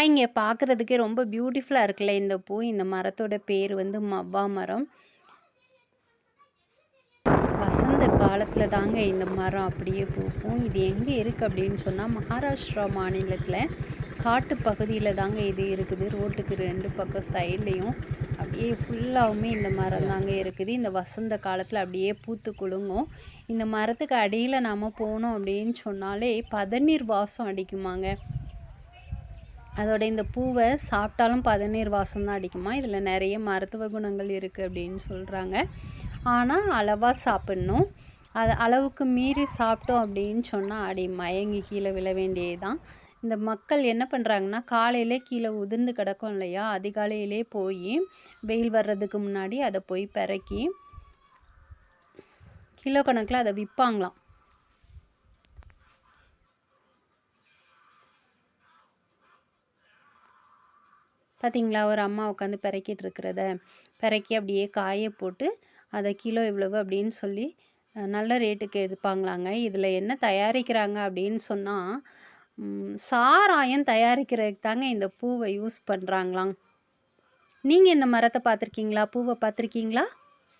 இங்கே பார்க்குறதுக்கே ரொம்ப பியூட்டிஃபுல்லா இருக்குல்ல இந்த பூ. இந்த மரத்தோட பேர் வந்து மவ்வா மரம். வசந்த காலத்துல தாங்க இந்த மரம் அப்படியே பூக்கும். இது எங்கே இருக்கு அப்படின்னு சொன்னா, மகாராஷ்டிரா மாநிலத்தில காட்டு பகுதியில தாங்க இது இருக்குது. ரோட்டுக்கு 2 பக்கம் சைட்லயும் அப்படியே ஃபுல்லாவுமே இந்த மரம் தாங்க இருக்குது. இந்த வசந்த காலத்துல அப்படியே பூத்து குலுங்கும். இந்த மரத்துக்கு அடியில நாம போனோம் அப்படின்னு சொன்னாலே, பதநீர் வாசம் அடிக்குமாங்க. அதோட இந்த பூவை சாப்பிட்டாலும் பதநீர் வாசம் தான் அடிக்குமா. இதில் நிறைய மருத்துவ குணங்கள் இருக்குது அப்படின்னு சொல்கிறாங்க. ஆனால் அளவாக சாப்பிட்ணும். அது அளவுக்கு மீறி சாப்பிட்டோம் அப்படின்னு சொன்னால் அடி மயங்கி கீழே விழ வேண்டியது தான். இந்த மக்கள் என்ன பண்ணுறாங்கன்னா, காலையிலே கீழே உதிர்ந்து கிடக்கும் இல்லையா, அதிகாலையிலே போய் வெயில் வர்றதுக்கு முன்னாடி அதை போய் பிறக்கி கிலோ கணக்கில் அதை விற்பாங்களாம். பார்த்தீங்களா, ஒரு அம்மா உட்காந்து பெரக்கிட்டு இருக்கிறத. பெரக்கி அப்படியே காய போட்டு அதை கிலோ இவ்வளவு அப்படின்னு சொல்லி நல்ல ரேட்டுக்கு எடுப்பாங்களாங்க. இதில் என்ன தயாரிக்கிறாங்க அப்படின்னு சொன்னால், சாராயம் தயாரிக்கிறதுக்கு தாங்க இந்த பூவை யூஸ் பண்ணுறாங்களாம். நீங்கள் இந்த மரத்தை பார்த்துருக்கீங்களா? பூவை பார்த்துருக்கீங்களா?